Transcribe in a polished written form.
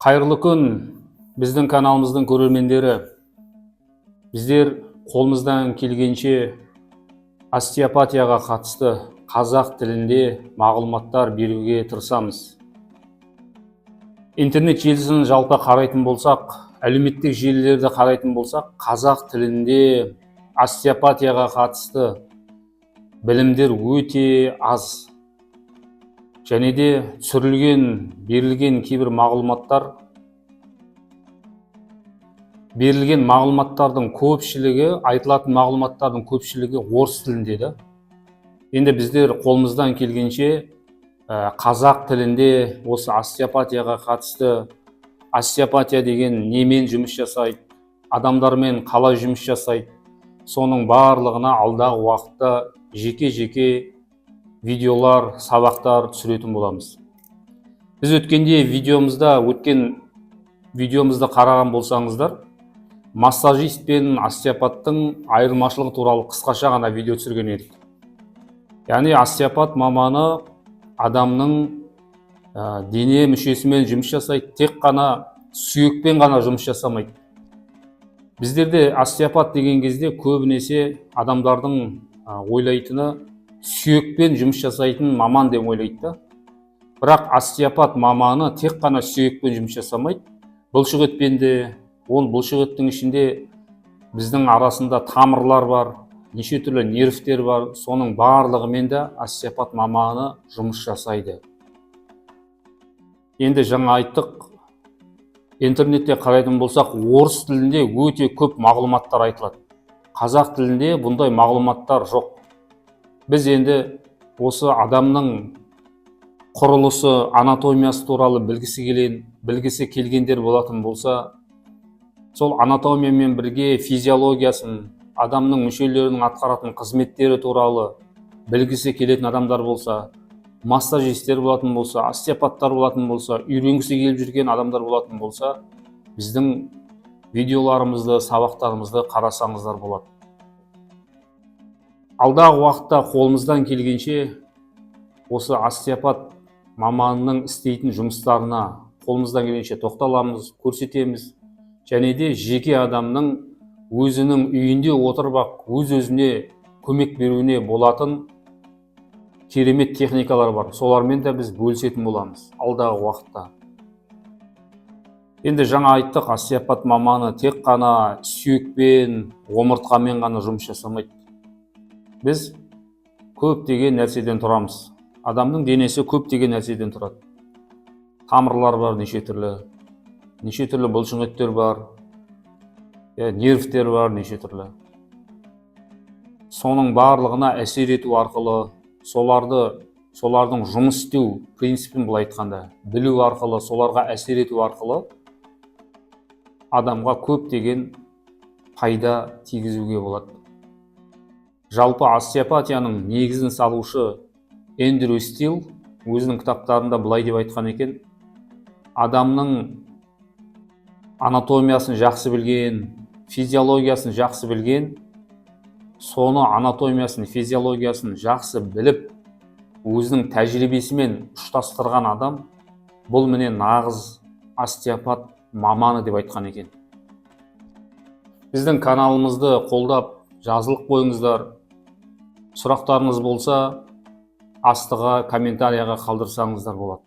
Қайырлы күн, біздің каналымыздың көрермендері. Біздер қолымыздан келгенше остеопатияға қатысты қазақ тілінде мағлұматтар беруге тырысамыз. Интернет желісін жалпы қарайтын болсақ, әлеуметтік желілерді қарайтын болсақ, қазақ тілінде остеопатияға қатысты білімдер өте аз. Және де түсірілген, берілген кейбір мағлұматтардың көпшілігі, айтылатын мағлұматтардың көпшілігі орыс тілінде да. Енді біздер қолымыздан келгенше қазақ тілінде осы остеопатияға қатысты, остеопатия деген немен жұмыс жасайды, адамдармен қалай жұмыс жасайды, соның барлығына алдағы уақытта жеке-жеке видеолар, сабақтар түсіретін боламыз. Біз өткен видеомызды қараған болсаңыздар, массажист пен остеопаттың айырмашылығы туралы қысқаша ғана видео түсірген едік. Яғни остеопат маманы адамның дене мүшесімен жұмыс жасайды, тек қана сүйекпен ғана жұмыс жасамайды. Біздерде остеопат деген кезде көбінесе адамдардың ойлайтыны сүйекпен жұмыс жасайтын маман деп ойлайды. Бірақ остеопат маманы тек қана сүйекпен жұмыс жасамайды, бұлшықетпен де, бұлшықеттің ішінде біздің арасында тамырлар бар, неше түрлі нервтер бар, соның барлығымен де остеопат маманы жұмыс жасайды. Енді жаңа айттық, интернетте қарайтын болсақ, орыс тілінде өте көп мағлұматтар айтылады. Қазақ тілінде бұндай мағлұматтар жоқ. Біз енді осы адамның құрылысы, анатомиясы туралы білгісі келгендер болатын болса, сол анатомиямен бірге физиологиясын, адамның мүшелерінің атқаратын қызметтері туралы білгісі келетін адамдар болса, массажистер болатын болса, остеопаттар болатын болса, үйренгісі келіп жүрген адамдар болатын болса, біздің видеоларымызды, сабақтарымызды қарасаңыздар болады. Алдағы уақытта қолымыздан келгенше осы остеопат маманының істейтін жұмыстарына қолымыздан келгенше тоқталамыз, көрсетеміз. Және де жеке адамның өзінің үйінде отырып өз-өзіне көмек беруіне болатын керемет техникалар бар. Солармен де біз бөлісетін боламыз алдағы уақытта. Енді жаңа айттық, остеопат маманы тек қана сүйекпен, омыртқамен ғана жұмыс жасамайды. Біз көптеген нәрседен тұрамыз. Адамның денесі көптеген нәрседен тұрады. Тамырлар бар неше түрлі бұлшықеттер бар, нервтер бар неше түрлі. Соның барлығына әсер ету арқылы, солардың жұмыс істеу принципін былай айтқанда, білу арқылы, соларға әсер ету арқылы адамға көптеген пайда тигізуге болады. Жалпы остеопатияның негізін салушы Эндрю Стил өзінің кітаптарында былай деп айтқан екен: адамның анатомиясын жақсы білген, физиологиясын жақсы білген, соны анатомиясын, физиологиясын жақсы біліп, өзінің тәжірибесімен ұштастырған адам, бұл міне нағыз остеопат маманы деп айтқан екен. Біздің каналымызды қолдап жазылып қойыңыздар. Сұрақтарыңыз болса, астыға комментарияға қалдырсаңыздар болады.